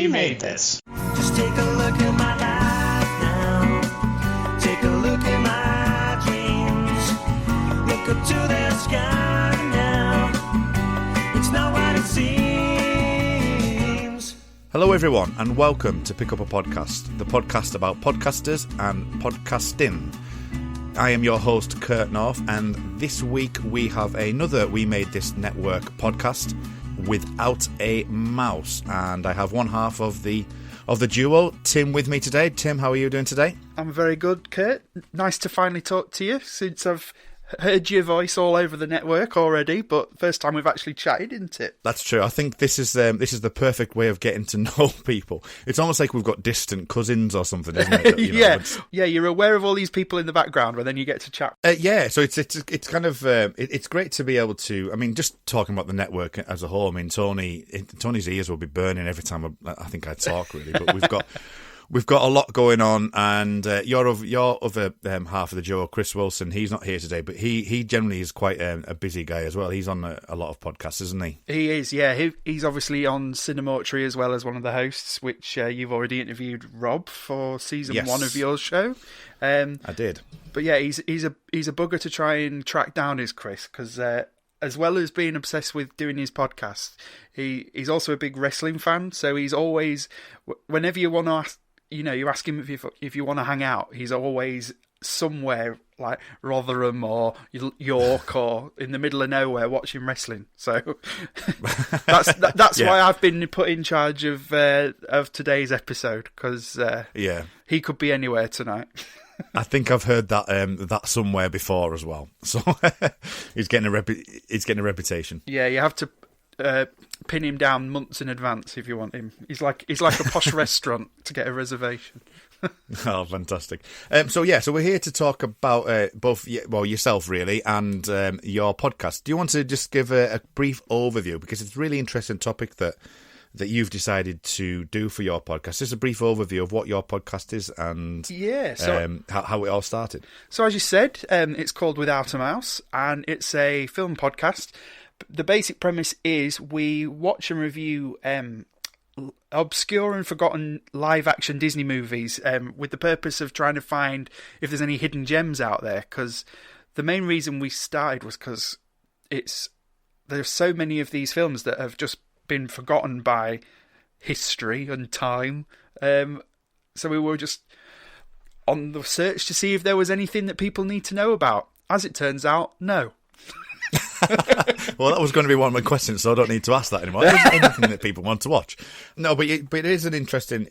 We made this. Just take a look at my life now. Take a look at my dreams. Look up to the sky now. It's not what it seems. Hello everyone and welcome to Pick Up a Podcast, the podcast about podcasters and podcasting. I am your host Kurt North, and this week we have another We Made This Network podcast without a mouse, and I have one half of the duo, Tim, with me today. Tim, how are you doing today? I'm very good, Kurt. Nice to finally talk to you since I've heard your voice all over the network already, but first time we've actually chatted, isn't it? That's true. I think this is the perfect way of getting to know people. It's almost like we've got distant cousins or something, isn't it? Yeah, you're aware of all these people in the background, but then you get to chat. So it's kind of it's great to be able to. I mean, just talking about the network as a whole. I mean, Tony's ears will be burning every time I think I talk, really. But We've got a lot going on, and your other half of the duo, Chris Wilson, he's not here today, but he generally is quite a busy guy as well. He's on a lot of podcasts, isn't he? He is, yeah. He's obviously on Cinemortuary as well as one of the hosts, which you've already interviewed Rob for season 1 of your show. I did. But yeah, he's a bugger to try and track down, is Chris, because as well as being obsessed with doing his podcast, he's also a big wrestling fan. So he's always, whenever you want to ask, you ask him if you want to hang out, he's always somewhere like Rotherham or York or in the middle of nowhere watching wrestling. So that's why I've been put in charge of today's episode, because he could be anywhere tonight. I think I've heard that somewhere before as well. So he's getting a reputation. Yeah, you have to pin him down months in advance if you want him. He's like a posh restaurant to get a reservation. Oh, fantastic! So we're here to talk about both yourself really and your podcast. Do you want to just give a brief overview, because it's a really interesting topic that you've decided to do for your podcast? Just a brief overview of what your podcast is and how it all started. So as you said, it's called Without a Mouse, and it's a film podcast. The basic premise is we watch and review obscure and forgotten live-action Disney movies with the purpose of trying to find if there's any hidden gems out there. Because the main reason we started was because there's so many of these films that have just been forgotten by history and time. So we were just on the search to see if there was anything that people need to know about. As it turns out, no. Well, that was going to be one of my questions, so I don't need to ask that anymore. Is there anything that people want to watch? No, but it is an interesting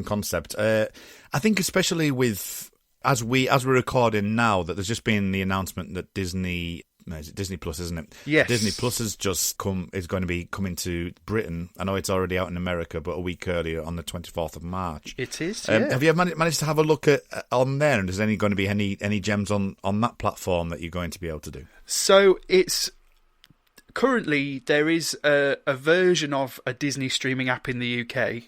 concept. I think especially with as we're recording now, that there's just been the announcement that Disney Plus, isn't it? Yes. Disney Plus is going to be coming to Britain. I know it's already out in America, but a week earlier on the 24th of March. It is, yeah. Have you managed to have a look at on there, and is there going to be any gems on that platform that you're going to be able to do? So it's currently there is a version of a Disney streaming app in the UK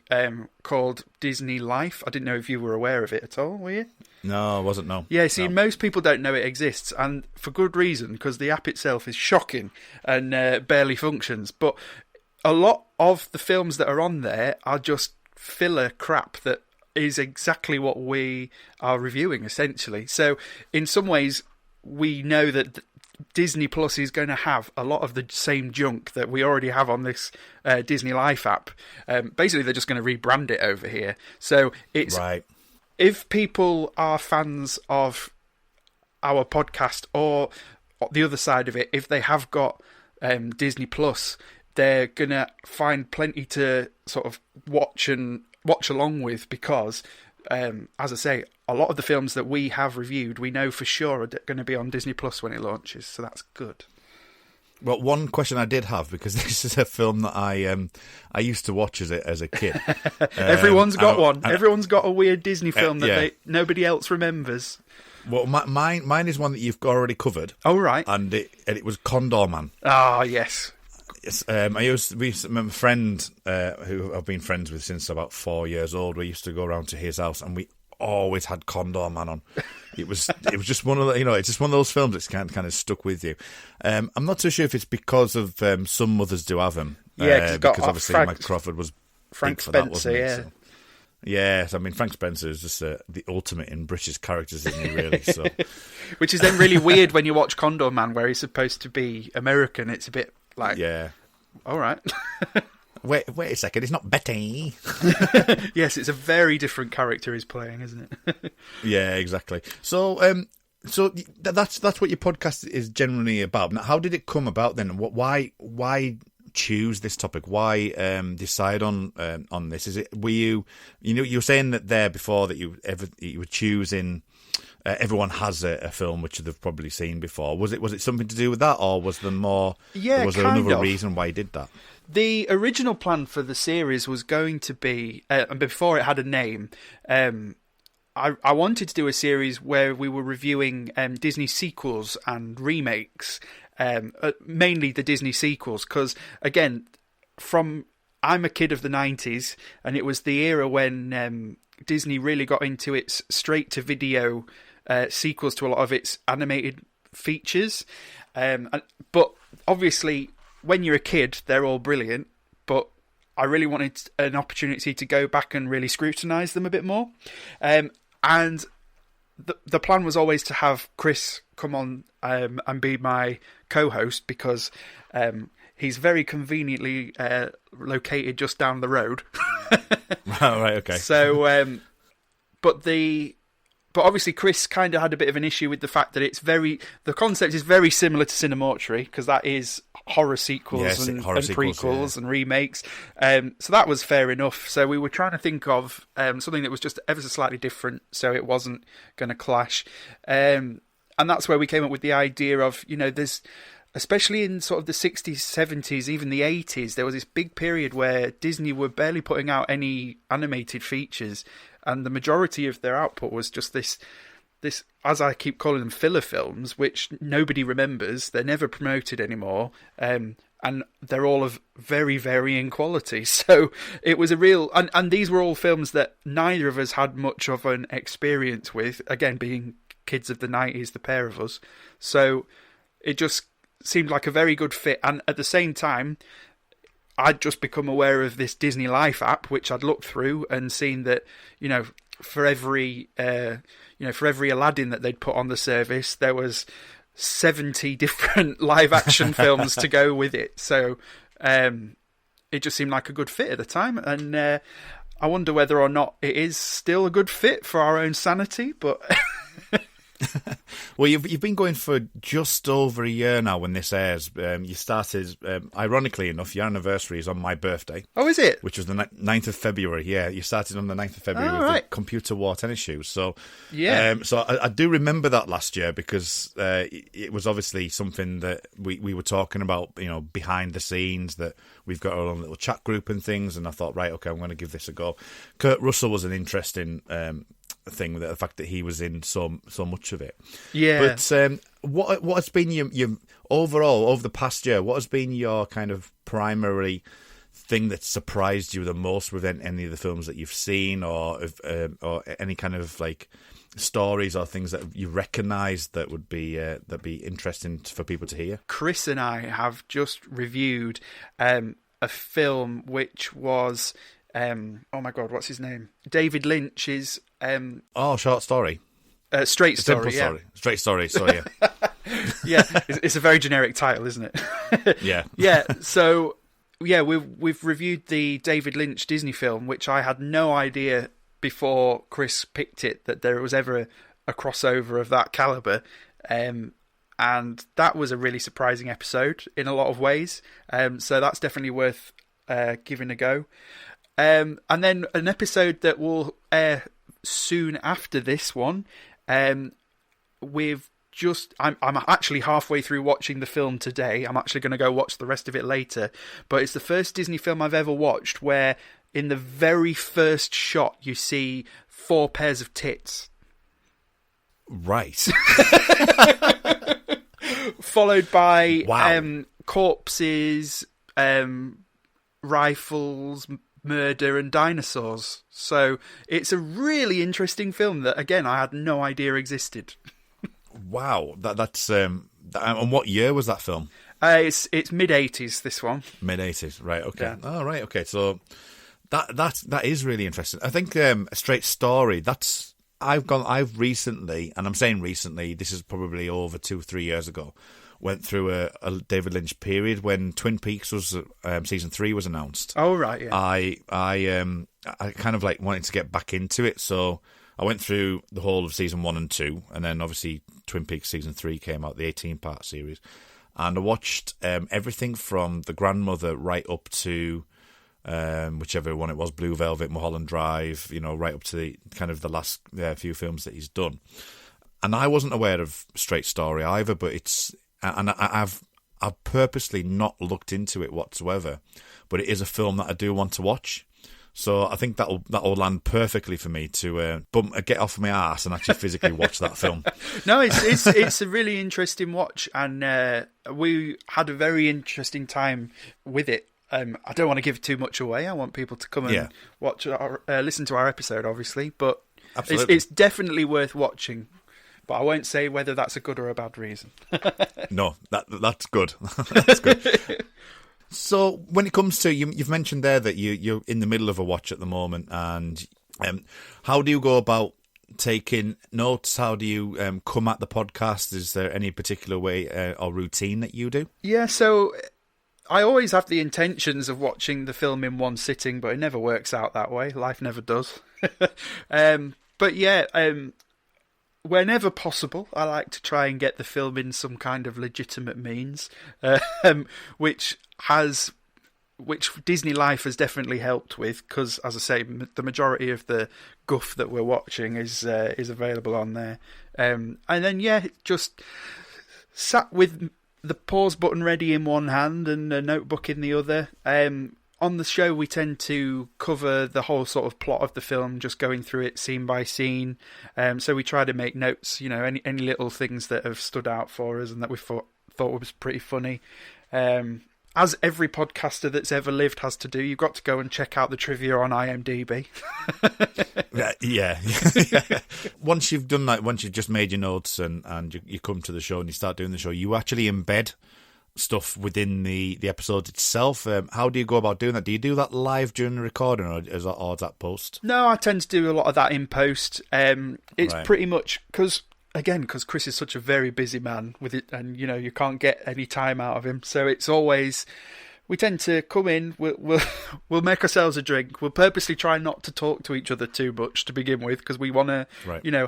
called Disney Life. I didn't know if you were aware of it at all, were you? No, I wasn't, no. Yeah, see, most people don't know it exists, and for good reason, because the app itself is shocking and barely functions. But a lot of the films that are on there are just filler crap that is exactly what we are reviewing, essentially. So in some ways, we know that Disney Plus is going to have a lot of the same junk that we already have on this Disney Life app. Basically, they're just going to rebrand it over here. So it's... Right. If people are fans of our podcast, or the other side of it, if they have got Disney Plus, they're going to find plenty to sort of watch along with, because, as I say, a lot of the films that we have reviewed, we know for sure are going to be on Disney Plus when it launches, so that's good. Well, one question I did have, because this is a film that I used to watch as a kid. Everyone's got one. Everyone's got a weird Disney film that nobody else remembers. Well, mine is one that you've already covered. Oh, right. And it was Condor Man. Ah, yes. Yes, my friend who I've been friends with since about 4 years old. We used to go around to his house, and we always had Condor Man on. It was just one of the, it's just one of those films that's kind of stuck with you. I'm not too sure if it's because of some mothers do have him. Yeah, because obviously Mike Crawford was Frank big for that, Spencer, wasn't it? yeah. So, yes, I mean, Frank Spencer is just the ultimate in British characters, isn't he, really? So, Which is then really weird when you watch Condor Man, where he's supposed to be American. It's a bit like, yeah. all right. Wait a second, it's not Betty. Yes, it's a very different character he's playing, isn't it? Yeah, exactly. So, that's what your podcast is generally about. Now, how did it come about then? Why choose this topic? Why decide on this? Is it you were saying that there before that you were choosing. Everyone has a film which they've probably seen before. Was it something to do with that, or was there more? Yeah, was there another reason why you did that? The original plan for the series was going to be, before it had a name, I wanted to do a series where we were reviewing Disney sequels and remakes, mainly the Disney sequels, because, again, I'm a kid of the 90s, and it was the era when Disney really got into its straight-to-video sequels to a lot of its animated features. But obviously, when you're a kid, they're all brilliant, but I really wanted an opportunity to go back and really scrutinise them a bit more. And the plan was always to have Chris come on and be my co-host, because he's very conveniently located just down the road. Oh, right, okay. So, but obviously Chris kind of had a bit of an issue with the fact that the concept is very similar to Cinemortuary, because that is horror sequels and prequels and remakes. So that was fair enough. So we were trying to think of something that was just ever so slightly different, so it wasn't going to clash. And that's where we came up with the idea of, there's, especially in sort of the 60s, 70s, even the 80s, there was this big period where Disney were barely putting out any animated features, and the majority of their output was just this, as I keep calling them, filler films, which nobody remembers. They're never promoted anymore, and they're all of very varying quality. So it was a real... And these were all films that neither of us had much of an experience with, again, being kids of the 90s, the pair of us. So it just seemed like a very good fit. And at the same time, I'd just become aware of this Disney Life app, which I'd looked through and seen that, for every Aladdin that they'd put on the service, there was 70 different live action films to go with it. So it just seemed like a good fit at the time. And I wonder whether or not it is still a good fit for our own sanity, but... Well, you've been going for just over a year now when this airs. You started, ironically enough, your anniversary is on my birthday. Oh, is it? Which was the 9th of February. Yeah, you started on the 9th of February with the Computer War tennis shoes. So, yeah. So I do remember that last year, because it was obviously something that we were talking about, behind the scenes, that we've got our own little chat group and things. And I thought, right, okay, I'm going to give this a go. Kurt Russell was an interesting thing, with the fact that he was in so much of it. Yeah. But what has been your overall over the past year? What has been your kind of primary thing that surprised you the most within any of the films that you've seen, or any kind of like stories or things that you recognise that would be interesting for people to hear? Chris and I have just reviewed a film which was oh my God, what's his name? David Lynch's short story. Straight Story, yeah. Straight Story, sorry, yeah. Yeah, it's a very generic title, isn't it? Yeah. Yeah, so, yeah, we've reviewed the David Lynch Disney film, which I had no idea before Chris picked it that there was ever a crossover of that calibre. And that was a really surprising episode in a lot of ways. So that's definitely worth giving a go. And then an episode that will air soon after this one. I'm actually halfway through watching the film today. I'm actually going to go watch the rest of it later. But it's the first Disney film I've ever watched where in the very first shot you see 4 pairs of tits. Right. Followed by wow. Corpses, rifles, murder and dinosaurs. So it's a really interesting film that, again, I had no idea existed. Wow, that's and what year was that film? It's mid-80s, this one. Mid-80s, right? Okay. Yeah. Oh, right. Okay. So That is really interesting. I think A Straight Story. I've recently, and I'm saying recently, this is probably over 2-3 years ago, went through a David Lynch period when Twin Peaks was season 3 was announced. Oh right, yeah. I kind of like wanted to get back into it, so I went through the whole of season 1 and 2, and then obviously Twin Peaks season 3 came out, the 18-part series, and I watched everything from The Grandmother right up to whichever one it was, Blue Velvet, Mulholland Drive, right up to the kind of the last few films that he's done. And I wasn't aware of Straight Story either, but I've purposely not looked into it whatsoever, but it is a film that I do want to watch. So I think that'll land perfectly for me to get off my ass and actually physically watch that film. No, it's a really interesting watch, and we had a very interesting time with it. I don't want to give too much away. I want people to come and watch listen to our episode, obviously, but it's definitely worth watching. But I won't say whether that's a good or a bad reason. No, that's good. That's good. So when it comes to, you've mentioned there that you're in the middle of a watch at the moment, and how do you go about taking notes? How do you come at the podcast? Is there any particular way or routine that you do? Yeah, so I always have the intentions of watching the film in one sitting, but it never works out that way. Life never does. But yeah, whenever possible, I like to try and get the film in some kind of legitimate means, which Disney Life has definitely helped with, because, as I say, the majority of the guff that we're watching is available on there. And then, just sat with the pause button ready in one hand and a notebook in the other. On the show, we tend to cover the whole sort of plot of the film, just going through it scene by scene. So we try to make notes, any little things that have stood out for us and that we thought was pretty funny. As every podcaster that's ever lived has to do, you've got to go and check out the trivia on IMDb. Yeah. Once you've done that, once you've just made your notes and you come to the show and you start doing the show, you actually embed stuff within the episode itself. How do you go about doing that? Do you do that live during the recording, or is that post? No, I tend to do a lot of that in post. It's Right. pretty much because Chris is such a very busy man with it, and you can't get any time out of him. So it's always, we tend to come in, we'll make ourselves a drink. We'll purposely try not to talk to each other too much to begin with, because we want to,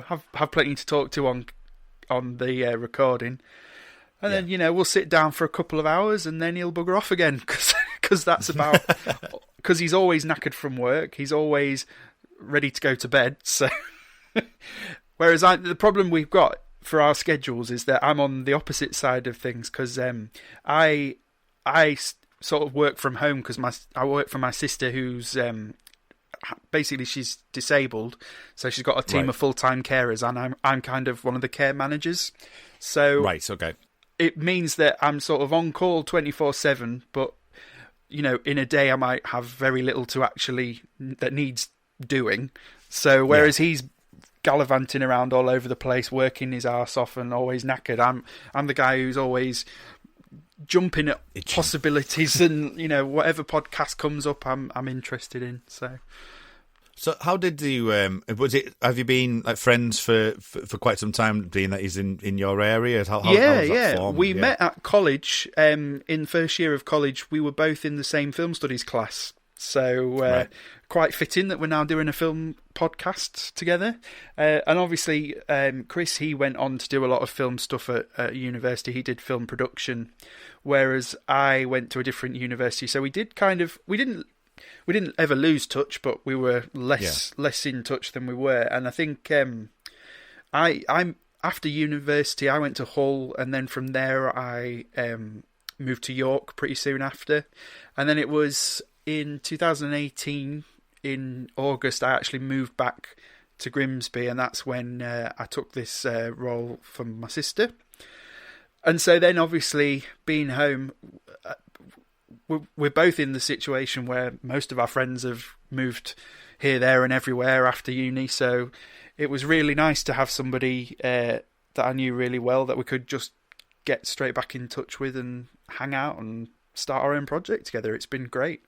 have plenty to talk to on the recording. And then, we'll sit down for a couple of hours and then he'll bugger off again, because that's about, because he's always knackered from work. He's always ready to go to bed. So, whereas the problem we've got for our schedules is that I'm on the opposite side of things, because I sort of work from home, because I work for my sister, who's basically she's disabled, so she's got a team of full-time carers, and I'm kind of one of the care managers. So right, okay. It means that I'm sort of on call 24/7, but in a day I might have very little to actually that needs doing. So whereas he's gallivanting around all over the place, working his arse off and always knackered, I'm the guy who's always jumping at possibilities and whatever podcast comes up, I'm interested in. So how did you? Have you been like friends for quite some time, being that he's in your area? How was that formed? We met at college. In first year of college, we were both in the same film studies class. So quite fitting that we're now doing a film podcast together. And obviously, Chris, he went on to do a lot of film stuff at university. He did film production, whereas I went to a different university. So we didn't ever lose touch, but we were less in touch than we were. And I think I'm after university, I went to Hull, and then from there I moved to York pretty soon after. And then it was in 2018, in August, I actually moved back to Grimsby, and that's when I took this role from my sister. And so then, obviously, being home, we're both in the situation where most of our friends have moved here, there and everywhere after uni, so it was really nice to have somebody that I knew really well that we could just get straight back in touch with and hang out and start our own project together. It's been great.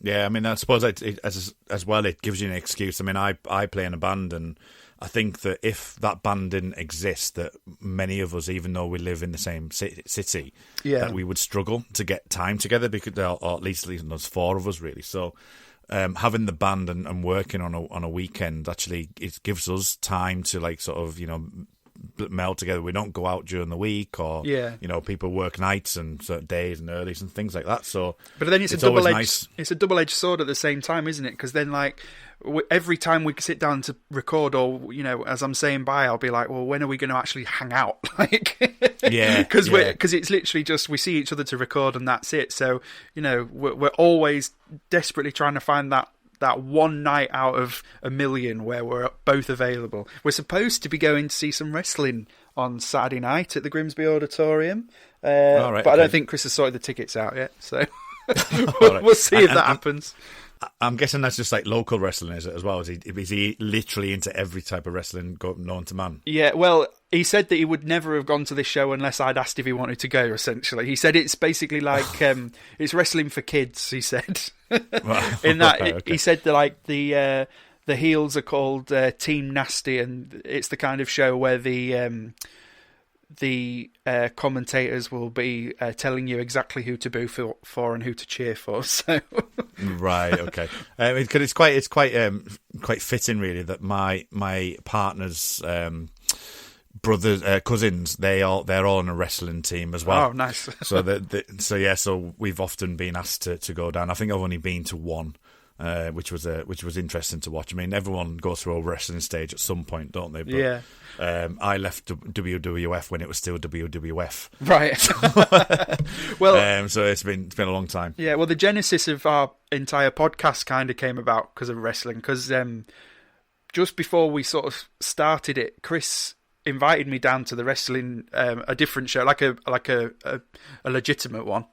Yeah, I mean, I suppose as well, it gives you an excuse. I mean, I play in a band, and I think that if that band didn't exist, that many of us, even though we live in the same city, that we would struggle to get time together, because, or at least there's four of us, really. So having the band and working on a weekend, actually, it gives us time to, like, sort of, meld together. We don't go out during the week, or people work nights and certain days and earlys and things like that. So, but then it's a double-edged sword at the same time, isn't it? Because then, like, every time we sit down to record, or as I'm saying bye, I'll be like, well, when are we going to actually hang out? Like, because it's literally just we see each other to record and that's it. So we're always desperately trying to find that one night out of a million where we're both available. We're supposed to be going to see some wrestling on Saturday night at the Grimsby Auditorium, but I don't think Chris has sorted the tickets out yet, so we'll see if that happens. I'm guessing that's just like local wrestling, is it, as well? Is he literally into every type of wrestling known to man? Yeah, well, he said that he would never have gone to this show unless I'd asked if he wanted to go, essentially. He said it's basically like, it's wrestling for kids, he said. In that, he said that, like, the heels are called Team Nasty, and it's the kind of show where the commentators will be telling you exactly who to boo for and who to cheer for. So, right, okay. It's quite fitting, really, that my partner's brothers, cousins, they're all on a wrestling team as well. Oh, nice. So we've often been asked to go down. I think I've only been to one. Which was interesting to watch. I mean, everyone goes through a wrestling stage at some point, don't they? But, yeah. I left WWF when it was still WWF. Right. Well, so it's been a long time. Yeah. Well, the genesis of our entire podcast kind of came about because of wrestling. Because just before we sort of started it, Chris invited me down to the wrestling, a different show, like a legitimate one.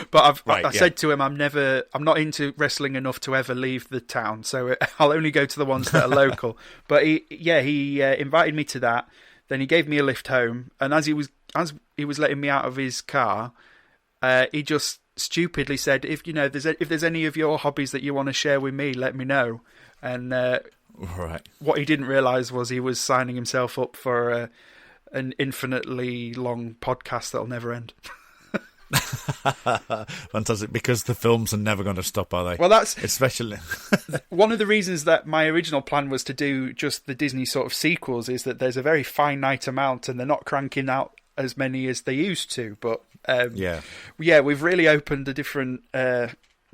But I said to him, I'm not into wrestling enough to ever leave the town, so I'll only go to the ones that are local. But he invited me to that. Then he gave me a lift home, and as he was letting me out of his car, he just stupidly said, if there's any of your hobbies that you want to share with me, let me know. And right. What he didn't realise was he was signing himself up for an infinitely long podcast that'll never end. Fantastic, because the films are never going to stop, are they? Well, that's especially one of the reasons that my original plan was to do just the Disney sort of sequels, is that there's a very finite amount and they're not cranking out as many as they used to. But we've really opened a different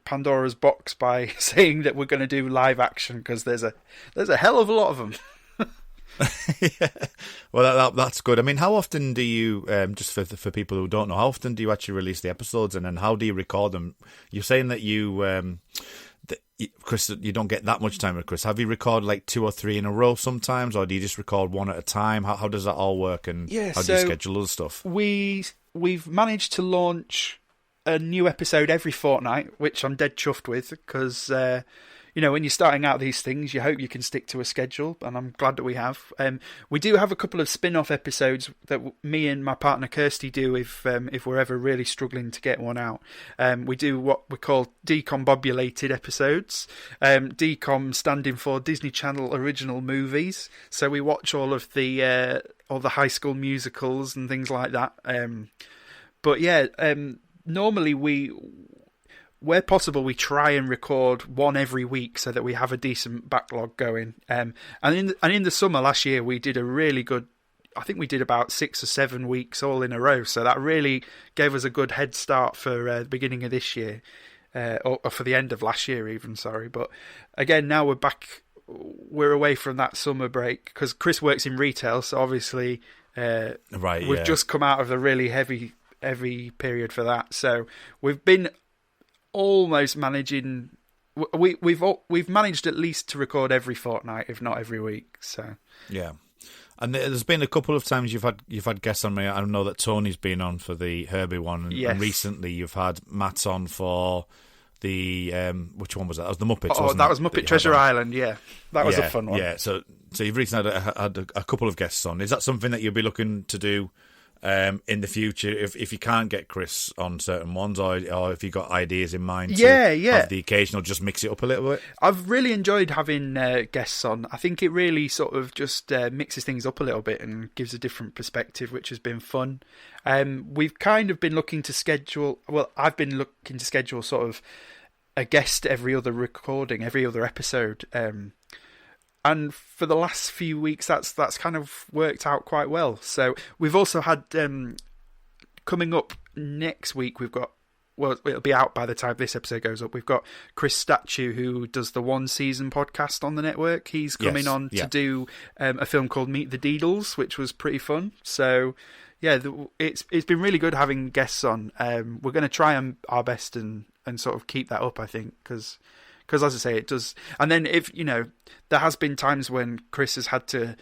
Pandora's box by saying that we're going to do live action, because there's a hell of a lot of them. Yeah. Well, that's good. I mean, how often do you, just for people who don't know, how often do you actually release the episodes, and then how do you record them? You're saying that Chris, you don't get that much time with Chris. Have you recorded like 2 or 3 in a row sometimes, or do you just record one at a time? How does that all work, and how do you schedule other stuff? We've managed to launch a new episode every fortnight, which I'm dead chuffed with, because when you're starting out these things, you hope you can stick to a schedule, and I'm glad that we have. We do have a couple of spin-off episodes that me and my partner Kirsty do if we're ever really struggling to get one out. We do what we call decombobulated episodes. Decom standing for Disney Channel Original Movies. So we watch all the High School Musicals and things like that. Normally where possible, we try and record one every week so that we have a decent backlog going. And in the summer last year, we did a really good. I think we did about 6 or 7 weeks all in a row. So that really gave us a good head start for the beginning of this year, or for the end of last year, even. Sorry, but again, now we're back. We're away from that summer break because Chris works in retail, so obviously, we've just come out of the really heavy period for that. So we've been almost managing. We've managed at least to record every fortnight, if not every week. So yeah, and there's been a couple of times you've had guests on me. I know that Tony's been on for the Herbie one, and recently you've had Matt on for the which one was that? That was the Muppets. Oh, that was Muppet Treasure Island. Yeah, that was a fun one. Yeah, so you've recently had a couple of guests on. Is that something that you'll be looking to do in the future, if you can't get Chris on certain ones, or if you got ideas in mind, Yeah. have the occasional, just mix it up a little bit. I've really enjoyed having guests on. I think it really sort of just mixes things up a little bit and gives a different perspective, which has been fun. We've kind of been looking to schedule. Well, I've been looking to schedule sort of a guest every other recording, every other episode. And for the last few weeks, that's kind of worked out quite well. So we've also had coming up next week. We've got, well, it'll be out by the time this episode goes up. We've got Chris Statue, who does the One Season podcast on the network. He's coming on to do a film called Meet the Deedles, which was pretty fun. So yeah, it's been really good having guests on. We're going to try our best and sort of keep that up, I think, because as I say, it does. And then if, there has been times when Chris has had to,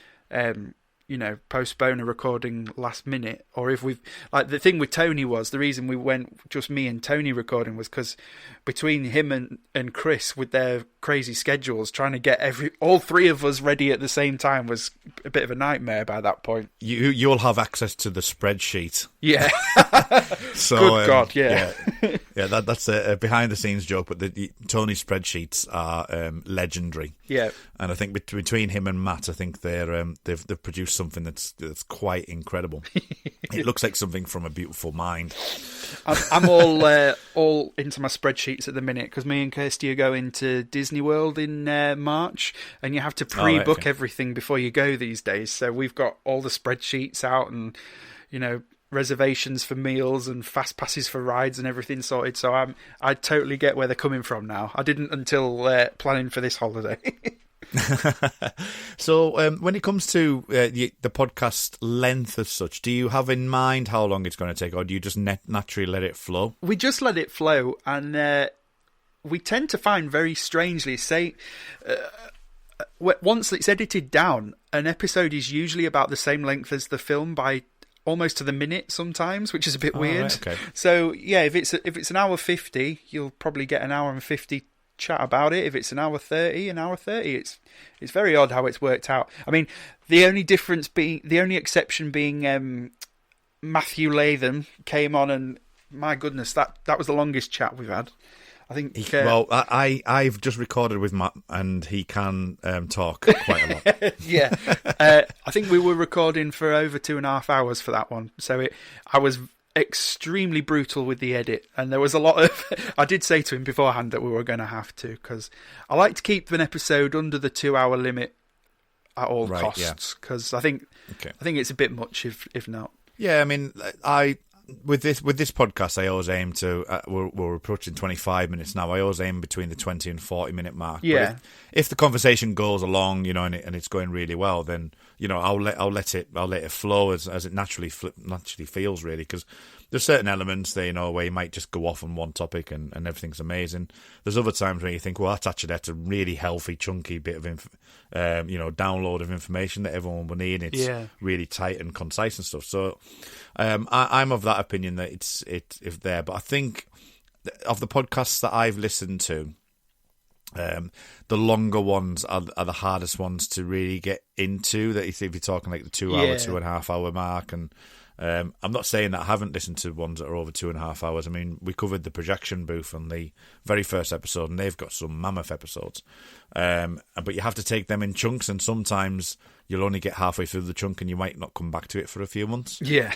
postpone a recording last minute, or if we've, like the thing with Tony was, the reason we went just me and Tony recording was because between him and Chris with their crazy schedules, trying to get all three of us ready at the same time was a bit of a nightmare by that point. You'll have access to the spreadsheet. Yeah. So, good God, yeah. Yeah, that's a behind the scenes joke, but the Tony spreadsheets are legendary. Yeah. And I think between him and Matt, I think they've produced something that's quite incredible. It looks like something from a beautiful mind. I'm all into my spreadsheets at the minute because me and Kirsty are going to Disney World in March, and you have to pre-book everything before you go these days. So we've got all the spreadsheets out, and reservations for meals and fast passes for rides and everything sorted. So I totally get where they're coming from now. I didn't until planning for this holiday. So when it comes to the podcast length as such, do you have in mind how long it's going to take, or do you just naturally let it flow? We just let it flow, and we tend to find very strangely, once it's edited down, an episode is usually about the same length as the film by almost to the minute sometimes, which is a bit weird. Right, okay. So yeah, if it's an hour 50, you'll probably get an hour and 50 chat about it. If it's an hour 30, it's very odd how it's worked out. I mean, the only exception being Matthew Latham came on, and my goodness, that was the longest chat we've had. I think. I've just recorded with Matt, and he can talk quite a lot. Yeah, I think we were recording for over 2.5 hours for that one. So I was extremely brutal with the edit, and there was a lot of. I did say to him beforehand that we were going to have to, because I like to keep an episode under the 2-hour limit at all costs. Because I think it's a bit much if not. Yeah, I mean, With this podcast, I always aim to. We're approaching 25 minutes now. I always aim between the 20 and 40 minute mark. Yeah. But if the conversation goes along, and it's going really well, then I'll let it flow as it naturally feels, really. Because there's certain elements there, where you might just go off on one topic and everything's amazing. There's other times where you think, well, that's a really healthy, chunky bit of download of information that everyone will need. It's really tight and concise and stuff. So I'm of that opinion that it's there. But I think of the podcasts that I've listened to, the longer ones are the hardest ones to really get into. That if you're talking like the 2 hour, 2.5 hour mark, and I'm not saying that I haven't listened to ones that are over 2.5 hours. I mean, we covered the projection booth on the very first episode, and they've got some mammoth episodes. But you have to take them in chunks, and sometimes you'll only get halfway through the chunk and you might not come back to it for a few months. Yeah.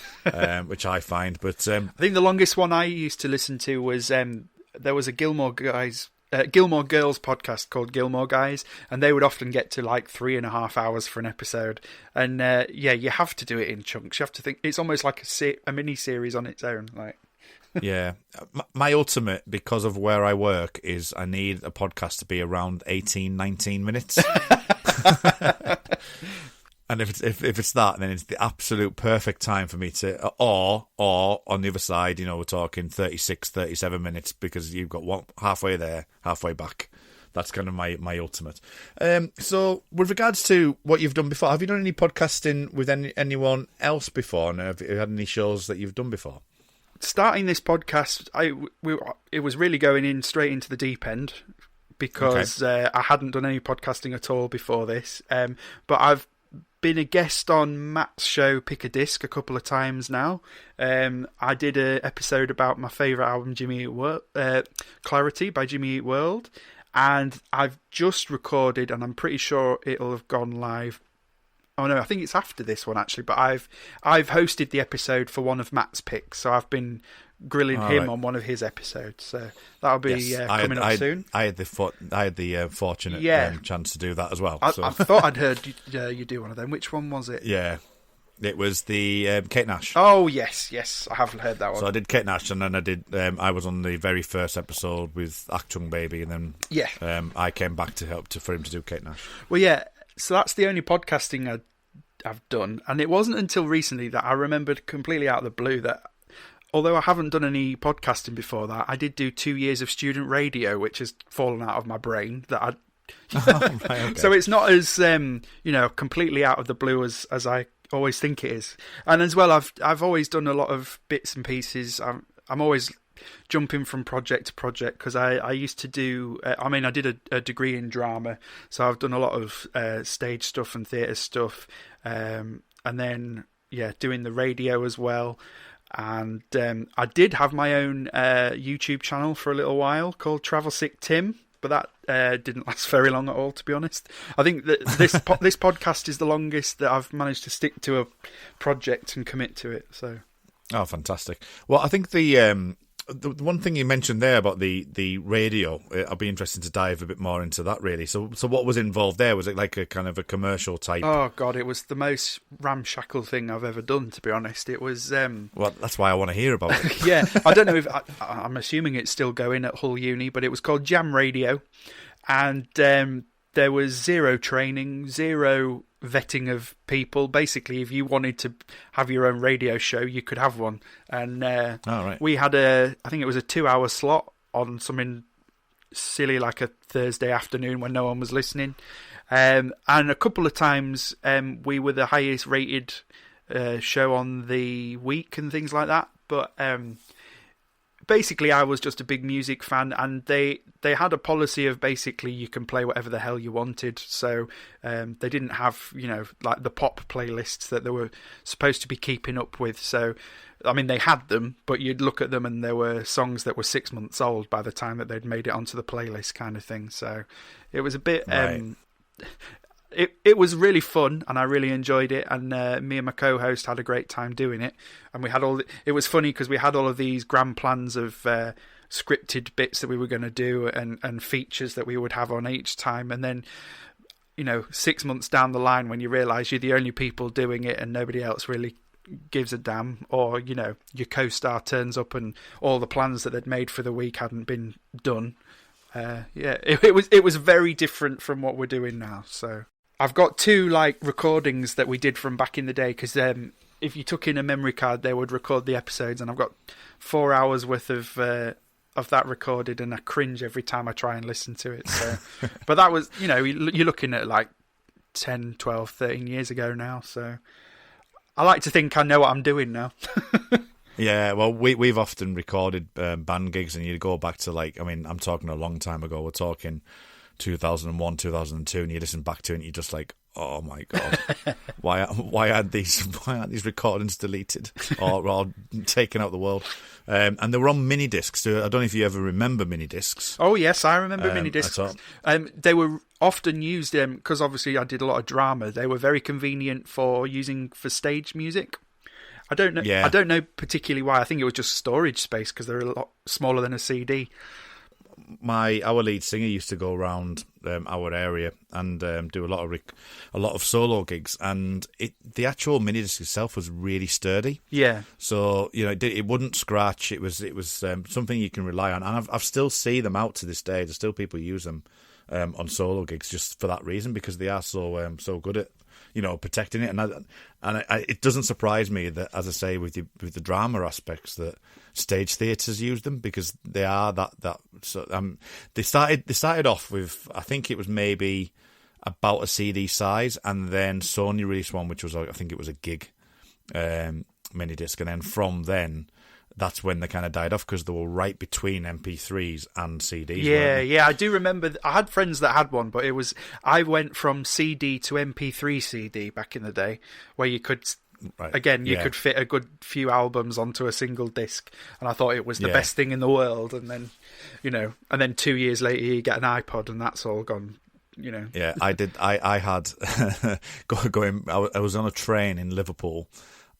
Which I find. But I think the longest one I used to listen to was there was a Gilmore Girls podcast called Gilmore Guys, and they would often get to like 3.5 hours for an episode. And you have to do it in chunks. You have to think it's almost like a mini series on its own. Like, yeah, my ultimate, because of where I work, is I need a podcast to be around 18-19 minutes. And if it's that, then it's the absolute perfect time for me to, or on the other side, we're talking 36, 37 minutes, because you've got one halfway there, halfway back. That's kind of my ultimate. So with regards to what you've done before, have you done any podcasting with anyone else before? And have you had any shows that you've done before? Starting this podcast, it was really going in straight into the deep end, because I hadn't done any podcasting at all before this. But I've been a guest on Matt's show Pick a Disc a couple of times now. I did an episode about my favourite album, Clarity by Jimmy Eat World, and I've just recorded, and I'm pretty sure it'll have gone live. Oh no, I think it's after this one actually, but I've hosted the episode for one of Matt's picks, so I've been grilling him on one of his episodes, so that'll be coming up soon. I had the fortunate chance to do that as well. I thought I'd heard you do one of them. Which one was it? Yeah, it was the Kate Nash. Oh yes, I haven't heard that one. So I did Kate Nash, and then I did. I was on the very first episode with Achtung Baby, and then I came back to help for him to do Kate Nash. Well, yeah. So that's the only podcasting I've done, and it wasn't until recently that I remembered completely out of the blue that, although I haven't done any podcasting before that, I did do 2 years of student radio, which has fallen out of my brain. Okay. So it's not as completely out of the blue as I always think it is. And as well, I've always done a lot of bits and pieces. I'm always jumping from project to project because I used to do. I did a degree in drama, so I've done a lot of stage stuff and theatre stuff, and then doing the radio as well. And I did have my own YouTube channel for a little while called Travel Sick Tim, but that didn't last very long at all, to be honest. I think that this podcast is the longest that I've managed to stick to a project and commit to it. So, oh, fantastic! Well, I think the one thing you mentioned there about the radio, I'll be interested to dive a bit more into that, really. So what was involved there? Was it like a kind of a commercial type? Oh, God, it was the most ramshackle thing I've ever done, to be honest. It was... Well, that's why I want to hear about it. Yeah, I don't know if... I'm assuming it's still going at Hull Uni, but it was called Jam Radio, and there was zero training, zero vetting of people. Basically, if you wanted to have your own radio show, you could have one. And we had I think it was a 2-hour slot on something silly like a Thursday afternoon when no one was listening. And a couple of times we were the highest rated show on the week and things like that. But basically, I was just a big music fan, and they had a policy of basically you can play whatever the hell you wanted. So they didn't have, like the pop playlists that they were supposed to be keeping up with. So, I mean, they had them, but you'd look at them and there were songs that were 6 months old by the time that they'd made it onto the playlist kind of thing. So it was a bit... Right. It was really fun, and I really enjoyed it, and me and my co-host had a great time doing it. And we had it was funny because we had all of these grand plans of scripted bits that we were going to do and features that we would have on each time. And then, 6 months down the line, when you realise you're the only people doing it and nobody else really gives a damn, or your co-star turns up and all the plans that they'd made for the week hadn't been done. It was very different from what we're doing now. So I've got 2 recordings that we did from back in the day, because if you took in a memory card, they would record the episodes, and I've got 4 hours worth of that recorded, and I cringe every time I try and listen to it. So, but that was you're looking at 10, 12, 13 years ago now. So I like to think I know what I'm doing now. Yeah, well, we've often recorded band gigs, and you go back to I'm talking a long time ago. We're talking 2001, 2002, and you listen back to it, and you're just like, oh my god, why aren't these recordings deleted or taken out of the world? And they were on Minidiscs. So I don't know if you ever remember Minidiscs. Oh yes, I remember Minidiscs. They were often used because obviously I did a lot of drama. They were very convenient for using for stage music. I don't know. Yeah. I don't know particularly why. I think it was just storage space because they're a lot smaller than a CD. Our lead singer used to go around our area and do a lot of solo gigs, and the actual Minidisc itself was really sturdy. Yeah. So it wouldn't scratch. It was something you can rely on, and I've still see them out to this day. There's still people use them on solo gigs just for that reason, because they are so good at protecting it, and it doesn't surprise me that, as I say, with the drama aspects, that stage theatres use them, because they are that. So they started off with, I think it was maybe about a CD size, and then Sony released one which was, I think it was a gig Minidisc, and then from then that's when they kind of died off, because they were right between MP3s and CDs. Yeah, I do remember. I had friends that had one, but I went from CD to MP3 CD back in the day, where you could. Right. Again, you could fit a good few albums onto a single disc, and I thought it was the best thing in the world. And then, and then 2 years later, you get an iPod, and that's all gone. Yeah, I did. I had going. I was on a train in Liverpool,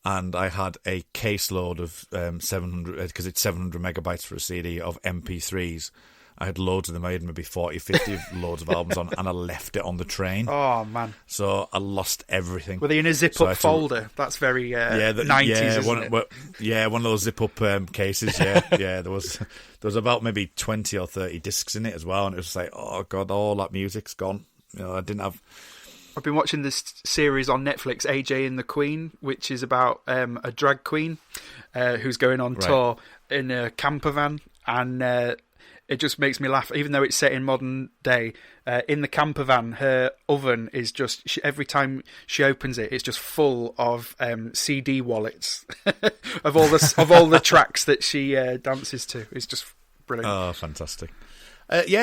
and I had a caseload of 700, because it's 700 megabytes for a CD, of MP3s. I had loads of them. I had maybe 40, 50 loads of albums on, and I left it on the train. Oh, man. So I lost everything. Were they in a zip-up folder? That's very 90s, isn't it? One of those zip-up cases, yeah. There was about maybe 20 or 30 discs in it as well, and it was like, oh, God, all that music's gone. I didn't have... I've been watching this series on Netflix, AJ and the Queen, which is about a drag queen who's going on tour in a camper van, and... it just makes me laugh, even though it's set in modern day. In the camper van, her oven is just, every time she opens it, it's just full of CD wallets of all the tracks that she dances to. It's just brilliant. Oh, fantastic.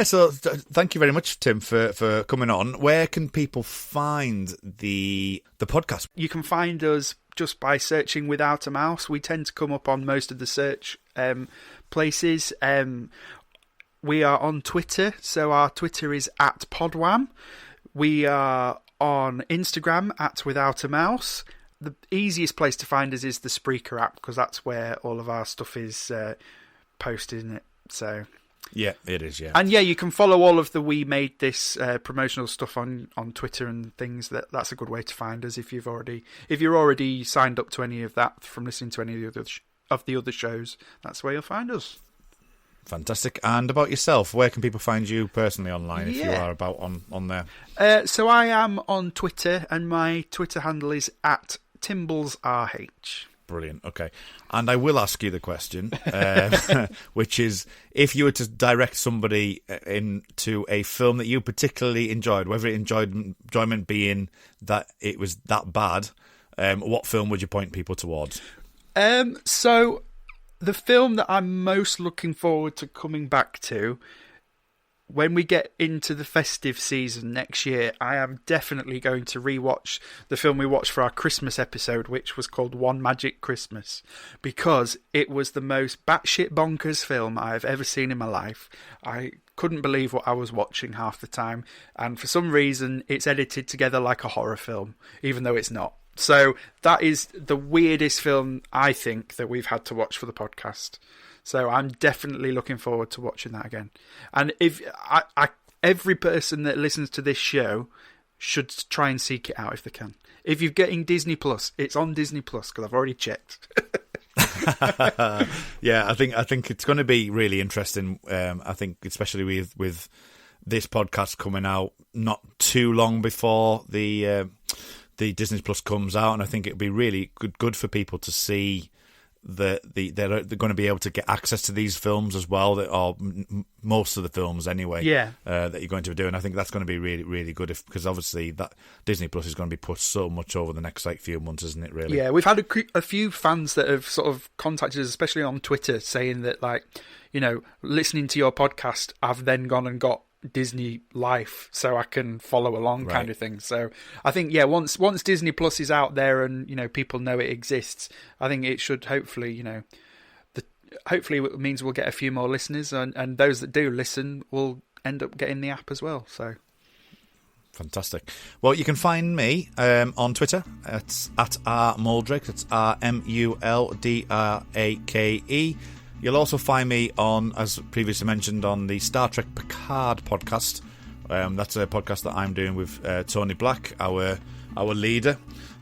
So thank you very much, Tim, for coming on. Where can people find the podcast? You can find us just by searching Without a Mouse. We tend to come up on most of the search places. We are on Twitter, so our Twitter is @podwham. We are on Instagram @Without a Mouse. The easiest place to find us is the Spreaker app, because that's where all of our stuff is posted, isn't it? So yeah, it is. Yeah, and you can follow all of the We Made This promotional stuff on Twitter and things. That's a good way to find us if you're already signed up to any of that from listening to any of the other shows. That's where you'll find us. Fantastic. And about yourself, where can people find you personally online if you are about on there? So I am on Twitter, and my Twitter handle is @TimblesRH. Brilliant. Okay. And I will ask you the question, which is, if you were to direct somebody into a film that you particularly enjoyed, whether enjoyment being that it was that bad, what film would you point people towards? So the film that I'm most looking forward to coming back to when we get into the festive season next year, I am definitely going to rewatch the film we watched for our Christmas episode, which was called One Magic Christmas, because it was the most batshit bonkers film I've ever seen in my life. I couldn't believe what I was watching half the time, and for some reason it's edited together like a horror film, even though it's not. So that is the weirdest film, I think, that we've had to watch for the podcast. So I'm definitely looking forward to watching that again. And if every person that listens to this show should try and seek it out if they can. If you're getting Disney Plus, it's on Disney Plus, because I've already checked. Yeah, I think it's going to be really interesting. I think especially with this podcast coming out not too long before the Disney Plus comes out, and I think it'd be really good for people to see they're going to be able to get access to these films as well, or most of the films anyway. That you're going to be doing. I think that's going to be really, really good, because obviously that Disney Plus is going to be pushed so much over the next few months, isn't it? Really. Yeah, we've had a few fans that have sort of contacted us, especially on Twitter, saying that, like, listening to your podcast, I've then gone and got Disney Life so I can follow along, kind of thing. So I think once Disney Plus is out there and people know it exists, I think it should hopefully hopefully it means we'll get a few more listeners, and those that do listen will end up getting the app as well. So fantastic. Well, you can find me on Twitter. It's @rmuldrake. It's RMULDRAKE. You'll also find me on, as previously mentioned, on the Star Trek Picard podcast. That's a podcast that I'm doing with Tony Black, our leader.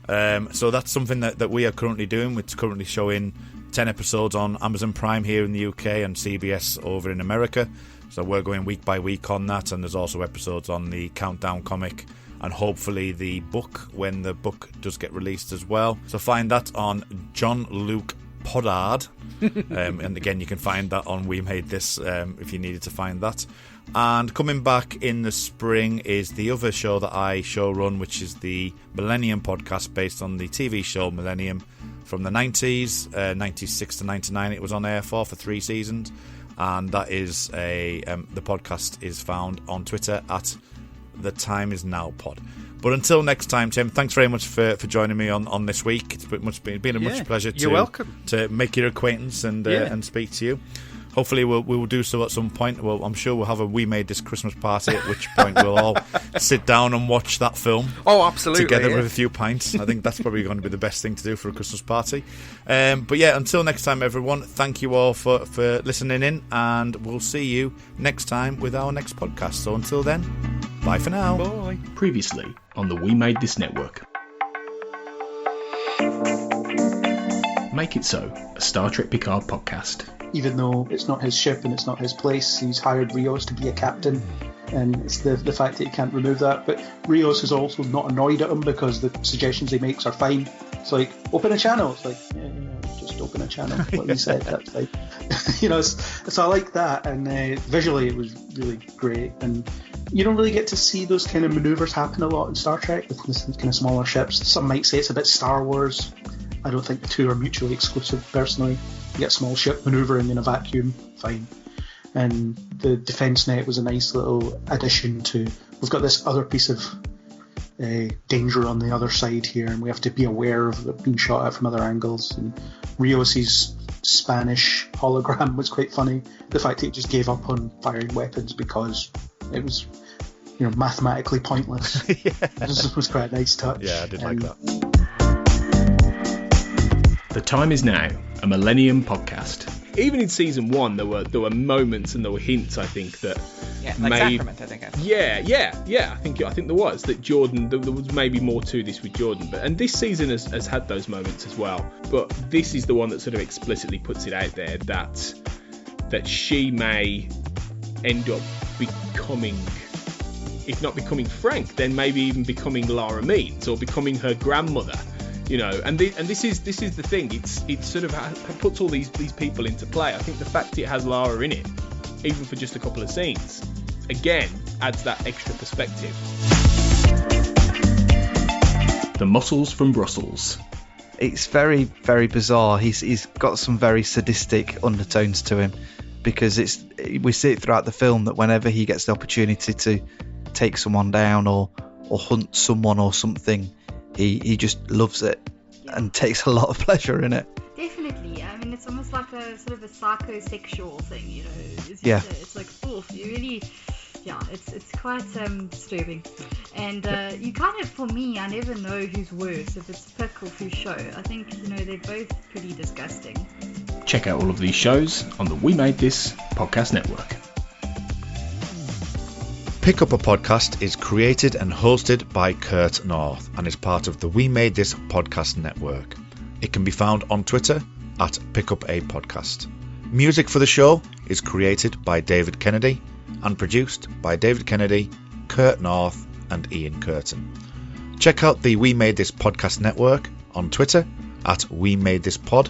So that's something that we are currently doing. It's currently showing 10 episodes on Amazon Prime here in the UK and CBS over in America. So we're going week by week on that, and there's also episodes on the Countdown comic, and hopefully the book when the book does get released as well. So find that on John Luke Poddard. And again, you can find that on We Made This if you needed to find that. And coming back in the spring is the other show that I show run, which is the Millennium podcast, based on the TV show Millennium, from the 90s, 96 to 99 it was on air for 3 seasons. And that is the podcast is found on Twitter at The Time Is Now Pod. But until next time, Tim, thanks very much for joining me on this week. It's been a much pleasure you're welcome. To make your acquaintance and speak to you. Hopefully we will do so at some point. Well, I'm sure we'll have a We Made This Christmas party, at which point we'll all sit down and watch that film. Oh, absolutely. Together with a few pints. I think that's probably going to be the best thing to do for a Christmas party. But yeah, until next time, everyone, thank you all for listening in, and we'll see you next time with our next podcast. So until then, bye for now. Bye. Previously on the We Made This Network. Make It So, a Star Trek Picard podcast. Even though it's not his ship and it's not his place, he's hired Rios to be a captain, and it's the fact that he can't remove that. But Rios is also not annoyed at him because the suggestions he makes are fine. It's like, open a channel. It's like, just open a channel. What he said, that's like, so I like that. And visually it was really great. And you don't really get to see those kind of maneuvers happen a lot in Star Trek with this kind of smaller ships. Some might say it's a bit Star Wars. I don't think the two are mutually exclusive, personally. You get a small ship manoeuvring in a vacuum, fine. And the defence net was a nice little addition to... We've got this other piece of danger on the other side here, and we have to be aware of it being shot at from other angles. And Rios' Spanish hologram was quite funny. The fact that he just gave up on firing weapons because it was, mathematically pointless. It was quite a nice touch. Yeah, I did like that. The Time Is Now, a Millennium podcast. Even in season 1, there were moments and there were hints, I think, that Sacrament, I think. I think there was that Jordan. There was maybe more to this with Jordan, and this season has had those moments as well. But this is the one that sort of explicitly puts it out there that she may end up becoming, if not becoming Frank, then maybe even becoming Lara Means or becoming her grandmother. And this is the thing. It sort of puts all these people into play. I think the fact it has Lara in it, even for just a couple of scenes, again adds that extra perspective. The Muscles from Brussels. It's very, very bizarre. He's got some very sadistic undertones to him, because we see it throughout the film that whenever he gets the opportunity to take someone down or hunt someone or something, he just loves it and takes a lot of pleasure in it. Definitely. I mean, it's almost like a sort of a psychosexual thing, Yeah. It's like, you really, it's quite disturbing. And you kind of, for me, I never know who's worse, if it's Pick or who's Show. I think, they're both pretty disgusting. Check out all of these shows on the We Made This podcast network. Pick Up a Podcast is created and hosted by Kurt North and is part of the We Made This podcast network. It can be found on Twitter at Pick Up a Podcast. Music for the show is created by David Kennedy and produced by David Kennedy, Kurt North and Ian Curtin. Check out the We Made This podcast network on Twitter at We Made This Pod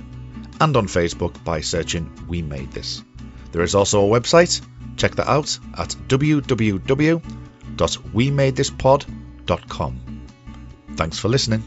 and on Facebook by searching We Made This. There is also a website. Check that out at www.wemadethispod.com. Thanks for listening.